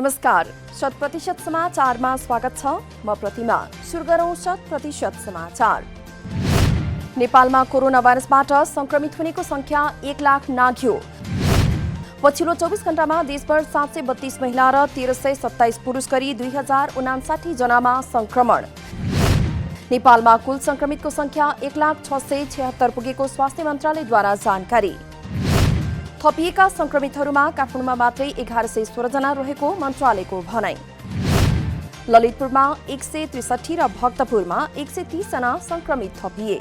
नमस्कार, 100% समाचारमा स्वागत छ। म प्रतिमा। सुरु गरौं 100% समाचार। नेपालमा कोरोना भाइरसबाट संक्रमित हुनेको संख्या 1 लाख नाघ्यो। पछिल्लो 24 घण्टामा देशभर 732 महिला र 1327 पुरुष गरी 2059 जनामा संक्रमण। नेपालमा कुल संक्रमितको संख्या 1,06,76 पुगेको स्वास्थ्य मन्त्रालयद्वारा जानकारी। थपिएका संक्रमितहरूमा काठमाडौँमा मात्रै 1116 जना रहेको मन्त्रालयको भनाई। ललितपुरमा 163 र भक्तपुरमा 130 जना संक्रमित थपिए।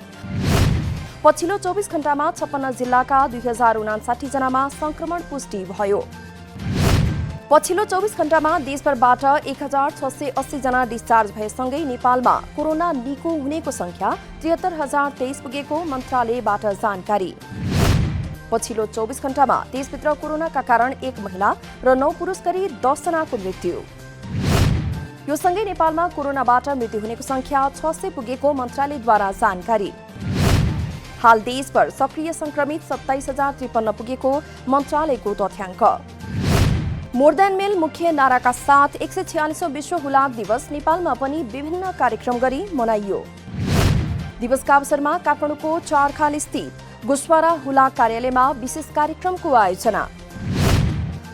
पछिल्लो 24 घण्टामा 56 जिल्लाका 2059 जनामा संक्रमण पुष्टि भयो। पछिल्लो 24 घण्टामा देशभरबाट 1680 जना डिस्चार्ज भएसँगै नेपालमा कोरोना निको हुनेको संख्या 73,023 पुगेको मन्त्रालयबाट जानकारी। पछिल्लो 24 घण्टामा देशभित्र कोरोनाका कारण 1 महिला र 9 पुरुष गरी 10 जनाको मृत्यु। यो सँगै नेपालमा कोरोनाबाट मृत्यु हुनेको संख्या 600 पुगेको मन्त्रालयद्वारा जानकारी। हाल देशभर सक्रिय संक्रमित 27,053 पुगेको मन्त्रालयको तथ्याङ्क। मोर देन मेल मुख्य नाराका साथ 146औं विश्व हुलाक दिवस नेपालमा पनि विभिन्न कार्यक्रम गरी मनाइयो। दिवसका अवसरमा काठमाडौँको चारखाल स्थित गुस्वारा हुलाक कार्यालयमा विशेष कार्यक्रमको आयोजना।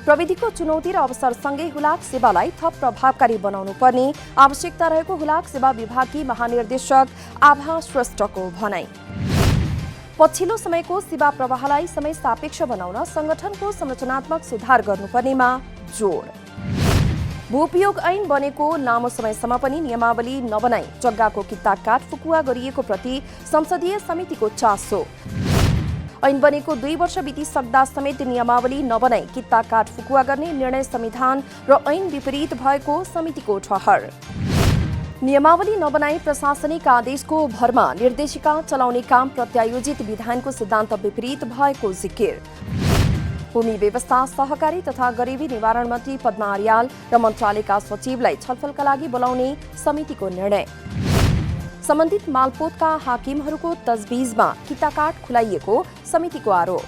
प्रविधिको चुनौती र अवसरसँगै हुलाक सेवालाई थप प्रभावकारी बनाउनु पर्ने आवश्यकता रहेको हुलाक सेवा विभागकी महानिर्देशक आभा श्रेष्ठको भनाई। पछिल्लो समयको सेवा प्रवाहलाई समय सापेक्ष बनाउन संगठनको संरचनात्मक सुधार गर्नुपर्नेमा जोड। भूउपयोग ऐन बनेको लामो समयसम्म पनि नियमावली नबनाई जग्गाको किता काट फुकुवा गरिएको प्रति संसदीय समितिको चासो। ऐन बनेको 2 वर्ष बितिसक्दा समेत नियमावली नबनाई किता काट फुकुवा गर्ने निर्णय संविधान र ऐन विपरीत भएको समितिको ठहर। नियमावली नबनाई प्रशासनिक आदेशको भरमा निर्देशिका चलाउने काम प्रत्यायोजित विधानको सिद्धान्त विपरीत भएको जिकिर। भूमि व्यवस्था सहकारी तथा गरिबी निवारण मन्त्री पद्मा अर्याल र मन्त्रालयका सचिवलाई छलफलका लागि बोलाउने समितिको निर्णय। सम्बन्धित मालपोतका हाकिमहरूको तजबिजमा किताकाट खुलाइएको समितिको आरोप।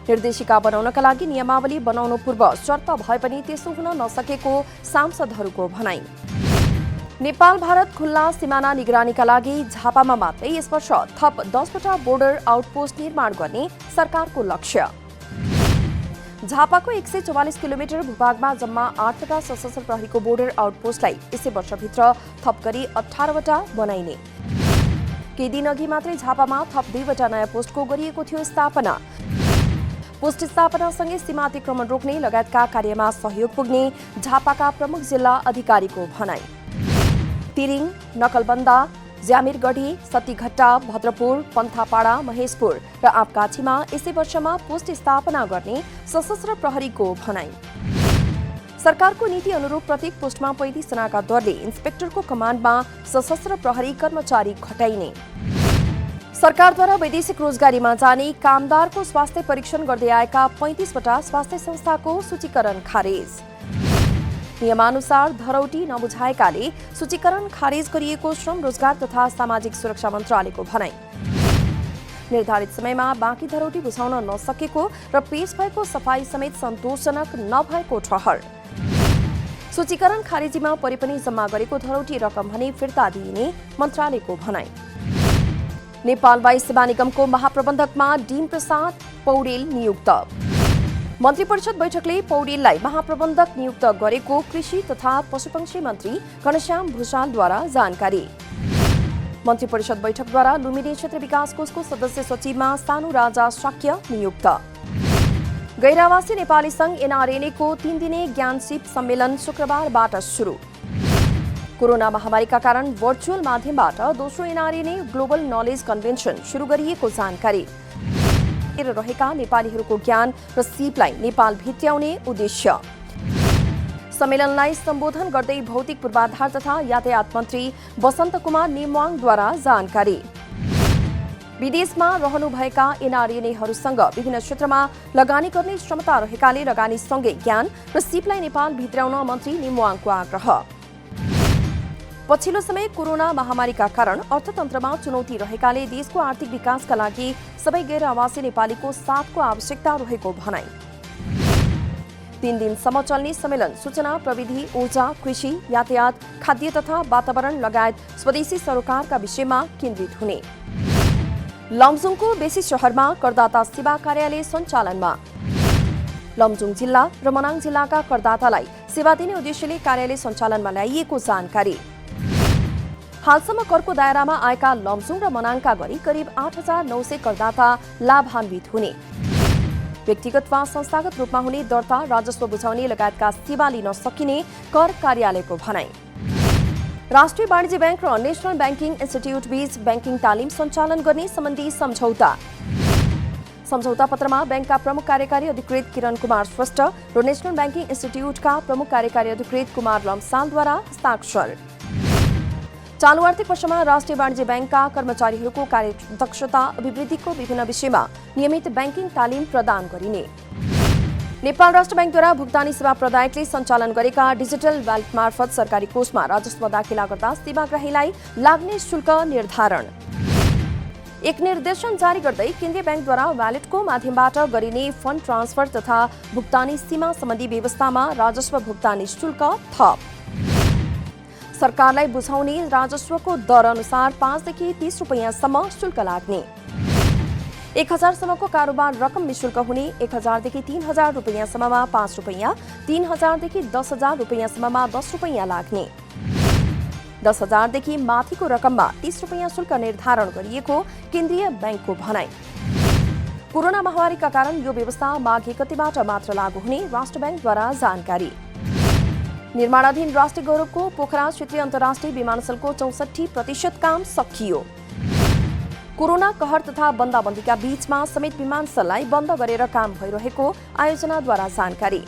निर्देशिका बनाउनका लागि नियमावली बनाउनु पूर्व शर्त भए पनि त्यसो हुन नसकेको सांसदहरूको भनाई। नेपाल भारत खुल्ला सिमाना निगरानीका लागि झापामा मात्रै यस वर्ष थप 10वटा बोर्डर आउटपोस्ट निर्माण गर्ने सरकारको लक्ष्य। झापाको 144 किलोमिटर भूभागमा जम्मा 8वटा सशस्त्र प्रहरीको बोर्डर आउटपोस्टलाई यसै वर्षभित्र थप गरी 18वटा बनाइने। केही दिन अघि मात्रै झापामा थप 2वटा नयाँ पोस्टको गरिएको थियो स्थापना। पोस्ट स्थापनासँगै सीमा अतिक्रमण रोक्ने लगायतका कार्यमा सहयोग पुग्ने झापाका प्रमुख जिल्ला अधिकारीको भनाई। तिरिङ, नकलबन्दा, ज्यामिरगढी, सतीघट्टा, भद्रपुर, पन्थापाडा, महेशपुर र आपकाछीमा यसै वर्षमा पोस्ट स्थापना गर्ने सशस्त्र प्रहरीको भनाई। सरकारको नीति अनुरूप प्रत्येक पोस्टमा 35 जनाका दरले इन्सपेक्टरको कमान्डमा सशस्त्र प्रहरी कर्मचारी खटाइने। सरकारद्वारा वैदेशिक रोजगारीमा जाने कामदारको स्वास्थ्य परीक्षण गर्दै आएका 35वटा स्वास्थ्य संस्थाको सूचीकरण खारेज। नियमानुसार धरौटी नबुझाएकाले सूचीकरण खारेज गरिएको श्रम रोजगार तथा सामाजिक सुरक्षा मन्त्रालयको भनाई। निर्धारित समयमा बाँकी धरौटी बुझाउन नसकेको र पेश भएको सफाई समेत सन्तोषजनक नभएको ठहर। सूचीकरण खारेजीमा परे पनि जम्मा गरेको धरौटी रकम भने फिर्ता दिइने मन्त्रालयको भनाई। नेपाल वायु सेवा निगमको महाप्रबन्धकमा डीन प्रसाद पौडेल नियुक्त। मन्त्री परिषद बैठकले पौडेललाई महाप्रबन्धक नियुक्त गरेको कृषि तथा पशुपक्षी मन्त्री घनश्याम भूषालद्वारा जानकारी। मन्त्री परिषद बैठकद्वारा लुम्बिनी क्षेत्र विकास कोषको सदस्य सचिवमा सानु राजा शाक्य नियुक्त। गैर-आवासी नेपाली संघ एनआरएनएको 3 दिने ज्ञानशिप सम्मेलन शुक्रबारबाट सुरु। कोरोना महामारीका कारण भर्चुअल माध्यमबाट दोस्रो एनआरएनए ग्लोबल नलेज कन्भेन्सन सुरु गरिएको जानकारी। रहेका नेपालीहरूको ज्ञान र सिपलाई नेपाल भित्र्याउने उद्देश्य। सम्मेलनलाई सम्बोधन गर्दै भौतिक पूर्वाधार तथा यातायात मन्त्री वसन्त कुमार नेमवाङद्वारा जानकारी। विदेशमा रहनुभएका एनआरएनएहरूसँग विभिन्न क्षेत्रमा लगानी गर्ने क्षमता रहेकाले लगानीसँगै ज्ञान र सिपलाई नेपाल भित्र्याउन मन्त्री नेमवाङको आग्रह। पछिल्लो समय कोरोना महामारीका कारण अर्थतन्त्रमा चुनौती रहेकाले देशको आर्थिक विकासका लागि सबै गैर आवासी नेपालीको साथको आवश्यकता रहेको भनाई। 3 दिनसम्म चल्ने सम्मेलन सूचना प्रविधि, ऊर्जा, कृषि, यातायात, खाद्य तथा वातावरण लगायत स्वदेशी सरोकारका विषयमा केन्द्रित हुने। लमजुङको बेसी शहरमा करदाता सेवा कार्यालय सञ्चालनमा। लमजुङ जिल्ला र मनाङ जिल्लाका करदातालाई सेवा दिने उद्देश्यले कार्यालय सञ्चालनमा ल्याइएको जानकारी। हालसम्म करको दायरामा आएका लमजुङ र मनाङका गरी करिब 8,900 करदाता लाभान्वित हुने। व्यक्तिगत वा संस्थागत रूपमा हुने दर्ता, राजस्व बुझाउने लगायतका सेवा लिन सकिने कर कार्यालयको भनाई। राष्ट्रिय वाणिज्य बैंक र नेशनल ब्याङ्किङ इन्स्टिट्युट बीच ब्याङ्किङ तालिम सञ्चालन गर्ने सम्बन्धी सम्झौता। सम्झौता पत्रमा बैंकका प्रमुख कार्यकारी अधिकृत किरण कुमार श्रेष्ठ र नेशनल ब्याङ्किङ इन्स्टिट्युटका प्रमुख कार्यकारी अधिकृत कुमार लम्सालद्वारा हस्ताक्षर। चालू आर्थिक वर्षमा राष्ट्रिय वाणिज्य बैंकका कर्मचारीहरूको कार्यदक्षता अभिवृद्धिको विभिन्न विषयमा नियमित ब्याङ्किङ तालिम प्रदान गरिने। नेपाल राष्ट्र बैंकद्वारा भुक्तानी सेवा प्रदायकले सञ्चालन गरेका डिजिटल व्यालेट मार्फत सरकारी कोषमा राजस्व दाखिला गर्दा सेवाग्राहीलाई लाग्ने शुल्क निर्धारण। एक निर्देशन जारी गर्दै केन्द्रीय बैंकद्वारा व्यालेटको माध्यमबाट गरिने फण्ड ट्रान्सफर तथा भुक्तानी सीमा सम्बन्धी व्यवस्थामा राजस्व भुक्तानी शुल्क थप। सरकारलाई बुझाउने राजस्वको दर अनुसार 5 देखि 30 रुपैयाँसम्म शुल्क लाग्ने। 1,000 सम्मको कारोबार रकम निशुल्क हुने। 1,000 देखि 3,000 रुपैयाँसम्ममा 5 रुपैयाँ, 3,000 देखि 10,000 रुपैयाँसम्ममा 10 रुपैयाँ लाग्ने। 10,000 देखि माथिको रकममा 30 रुपैयाँ शुल्क निर्धारण गरिएको केन्द्रीय बैंकको भनाई। कोरोना महामारीका कारण यो व्यवस्था माघ 1 गतेबाट मात्र लागू हुने राष्ट्र बैंकद्वारा जानकारी। निर्माणाधीन राष्ट्रिय गौरवको पोखरा क्षेत्रीय अन्तर्राष्ट्रिय विमानस्थलको 64% काम सकियो। कोरोना कहर तथा बन्दाबन्दीका बीचमा समेत विमानस्थललाई बन्द गरेर काम भइरहेको आयोजनाद्वारा जानकारी।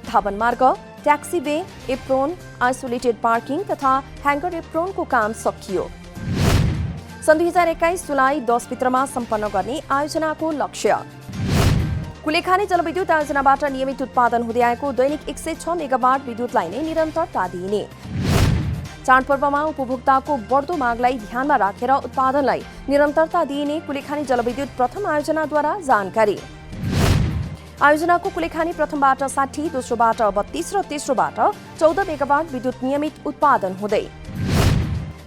धावन मार्ग, taxiway, apron, isolated parking तथा ह्याङ्गर एप्रोनको काम सकियो। सन् 2021 जुलाई 10 भित्रमा सम्पन्न गर्ने आयोजनाको लक्ष्य। कुलेखानी जलविद्युत आयोजनाबाट नियमित उत्पादन हुँदै आएको दैनिक 106 मेगावाट विद्युतलाई नै निरन्तरता दिइने। चाडपर्वमा उपभोक्ताको बढ्दो मागलाई ध्यानमा राखेर उत्पादनलाई निरन्तरता दिइने कुलेखानी जलविद्युत प्रथम आयोजनाद्वारा जानकारी। आयोजनाको कुलेखानी प्रथमबाट 60, दोस्रोबाट 32 र तेस्रोबाट 14 मेगावाट विद्युत नियमित उत्पादन हुँदै।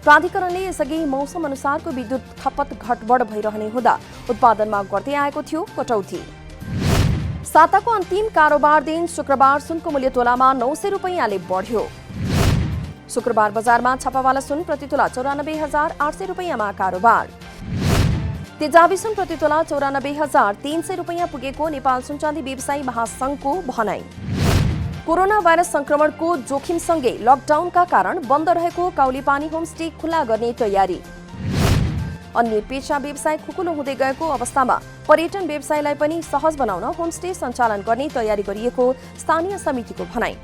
प्राधिकरणले यसअघि मौसम अनुसारको विद्युत खपत घटबढ भइरहने हुँदा उत्पादनमा गर्दै आएको थियो कटौती। साताको अन्तिम कारोबार दिन शुक्रबार सुनको मूल्य तोलामा 900 रुपैयाँले बढ्यो। शुक्रबार बजारमा छापावाला सुन प्रति तोला 94,800 रुपैयाँमा कारोबार। तेजाबी सुन प्रति तोला 94,300 रुपैयाँ पुगेको नेपाल सुनचाँदी व्यवसायी महासंघको भनाई। कोरोना भाइरस संक्रमणको जोखिमसँगै लकडाउनका कारण बन्द रहेको काउलीपानी होमस्टे खुल्ला गर्ने तयारी। अन्य पेशा व्यवसाय खुकुलो हुँदै गएको अवस्थामा पर्यटन व्यवसायलाई पनि सहज बनाउन होमस्टे सञ्चालन गर्ने तयारी गरिएको स्थानीय समितिको भनाई।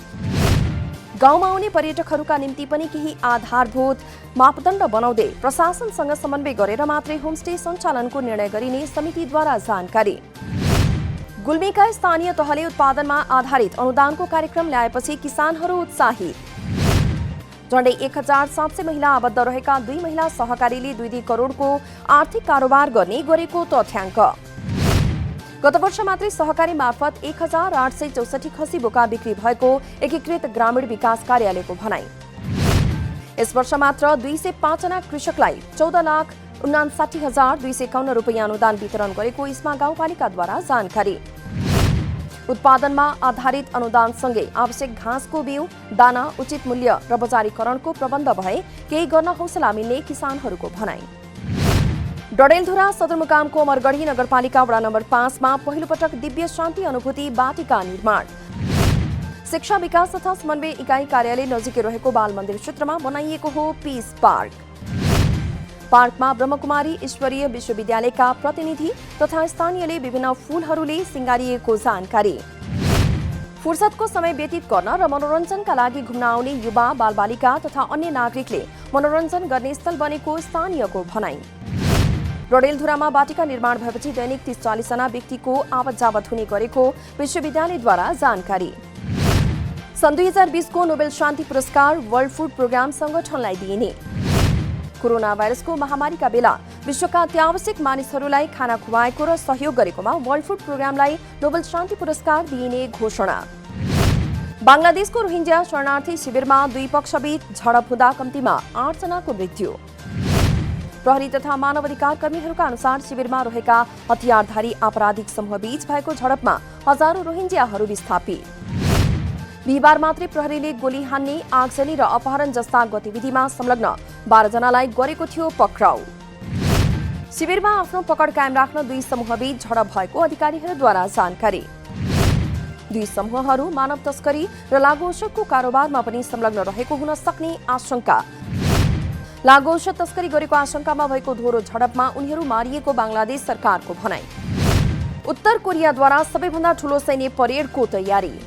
गाउँमा आउने पर्यटकहरूका निम्ति पनि केही आधारभूत मापदण्ड बनाउँदै प्रशासनसँग समन्वय गरेर मात्रै होमस्टे सञ्चालनको निर्णय गरिने समितिद्वारा जानकारी। गुल्मीका स्थानीय तहले उत्पादनमा आधारित अनुदानको कार्यक्रम ल्याएपछि किसानहरू उत्साहित। झण्डै 1,700 महिला आबद्ध रहेका 2 महिला सहकारीले 2 करोडको आर्थिक कारोबार गर्ने गरेको तथ्याङ्क। गत वर्ष मात्रै सहकारी मार्फत 1,864 खसी बोका बिक्री भएको एकीकृत ग्रामीण विकास कार्यालयको भनाई। यस वर्ष मात्र 205 जना कृषकलाई 14,59,251 रुपैयाँ अनुदान वितरण गरेको इस्मा गाउँपालिकाद्वारा जानकारी। उत्पादनमा आधारित अनुदानसँगै आवश्यक घाँसको बिउ, दाना, उचित मूल्य र बजारीकरणको प्रबन्ध भए केही गर्न हौसला मिल्ने किसानहरूको भनाई। डडेलधुरा सदरमुकामको अमरगढी नगरपालिका वडा नम्बर 5 मा पहिलो पटक दिव्य शान्ति अनुभूति बाटिका निर्माण। शिक्षा विकास तथा समन्वय इकाइ कार्यालय नजिकै रहेको बाल मन्दिर क्षेत्रमा बनाइएको हो पीस पार्क। पार्कमा ब्रह्मकुमारी ईश्वरीय विश्वविद्यालयका प्रतिनिधि तथा स्थानीयले विभिन्न फूलहरूले सिंगारिएको जानकारी। फुर्सदको समय व्यतीत गर्न र मनोरञ्जनका लागि घुम्न आउने युवा, बालबालिका तथा अन्य नागरिकले मनोरञ्जन गर्ने स्थल बनेको स्थानीयको भनाई। डडेलधुरामा बाटिका निर्माण भएपछि दैनिक 30-40 जना व्यक्तिको आवत जावत हुने गरेको विश्वविद्यालयद्वारा जानकारी। सन् 2020 को नोबेल शान्ति पुरस्कार वर्ल्ड फूड प्रोग्राम संगठनलाई दिइने। कोरोना भाइरसको महामारीका बेला विश्वका अत्यावश्यक मानिसहरूलाई खाना खुवाएको र सहयोग गरेकोमा वर्ल्ड फुड प्रोग्रामलाई नोबेल शान्ति पुरस्कार दिइने घोषणा। बांग्लादेशको रोहिंग्या शरणार्थी शिविरमा दुई पक्षबीच झडप हुँदा कम्तीमा 8 जनाको मृत्यु। प्रहरी तथा मानव अधिकार कर्मीहरूका अनुसार शिविरमा रहेका हतियारधारी आपराधिक समूहबीच भएको झडपमा हजारौं रोहिंग्याहरू विस्थापित। बिहिबार मात्रै प्रहरीले गोली हान्ने, आगजनी र अपहरण जस्ता गतिविधिमा संलग्न 12 जनालाई गरेको थियो पक्राउ। शिविरमा आफ्नो पकड कायम राख्न दुई समूहबीच झडप भएको अधिकारीहरूद्वारा जानकारी। दुई समूहहरू मानव तस्करी र लागु औषधको कारोबारमा पनि संलग्न रहेको हुन सक्ने आशंका। लागु औषध तस्करी गरेको आशंकामा भएको दोहोरो झडपमा उनीहरू मारिएको बांग्लादेश सरकारको भनाई। उत्तर कोरियाद्वारा सबैभन्दा ठूलो सैन्य परेडको तयारी।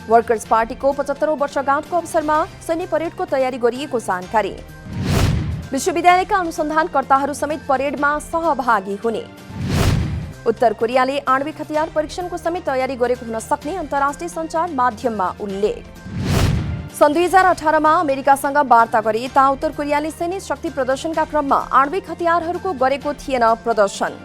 वर्कर्स पार्टीको 75औं वर्षगाँठको अवसरमा सैन्य परेडको तयारी गरिएको जानकारी। विश्वविद्यालयका अनुसन्धानकर्ताहरू समेत परेडमा सहभागी हुने। उत्तर कोरियाले आणविक हतियार परीक्षणको समेत तयारी गरेको हुन सक्ने अन्तर्राष्ट्रिय सञ्चार माध्यममा उल्लेख। सन् 2018 मा अमेरिकासँग वार्ता गरे ता उत्तर कोरियाले सैन्य शक्ति प्रदर्शनका क्रममा आणविक हतियारहरूको गरेको थिएन प्रदर्शन।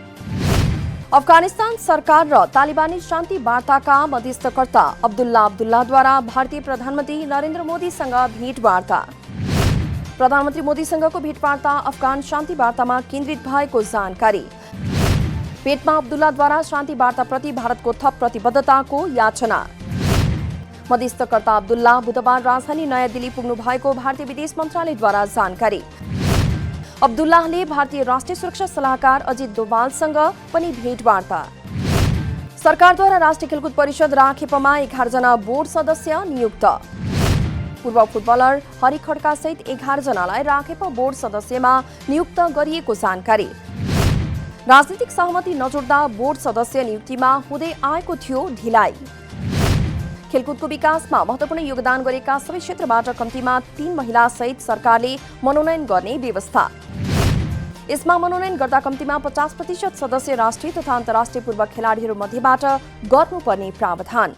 अफगानिस्तान सरकार र तालिबानी शान्ति वार्ताका मध्यस्थकर्ता अब्दुल्लाद्वारा भारतीय प्रधानमन्त्री नरेन्द्र मोदीसँग भेटवार्ता। प्रधानमन्त्री मोदीसँगको भेटवार्ता अफगान शान्ति वार्तामा केन्द्रित भएको जानकारी। भेटमा अब्दुल्लाद्वारा शान्ति वार्ताप्रति भारतको थप प्रतिबद्धताको याचना। मध्यस्थकर्ता अब्दुल्ला बुधबार राजधानी नयाँ दिल्ली पुग्नु भएको भारतीय विदेश मन्त्रालयद्वारा जानकारी। अब्दुल्लाहले भारतीय राष्ट्रिय सुरक्षा सल्लाहकार अजित डोभालसँग पनि भेटवार्ता। सरकारद्वारा राष्ट्रिय खेलकुद परिषद राखेपमा 11 जना बोर्ड सदस्य नियुक्त। पूर्व फुटबलर हरि खड्का सहित 11 जनालाई राखेप बोर्ड सदस्यमा नियुक्त गरिएको जानकारी। राजनीतिक सहमति नजोड्दा बोर्ड सदस्य नियुक्तिमा हुँदै आएको थियो ढिलाइ। खेलकुदको विकासमा महत्वपूर्ण योगदान गरेका सबै क्षेत्रबाट कम्तीमा 3 महिला सहित सरकारले मनोनयन गर्ने व्यवस्था। यसमा मनोनयन गर्दा कम्तीमा 50% सदस्य राष्ट्रिय तथा अन्तर्राष्ट्रिय पूर्व खेलाडीहरू मध्येबाट गर्नुपर्ने प्रावधान।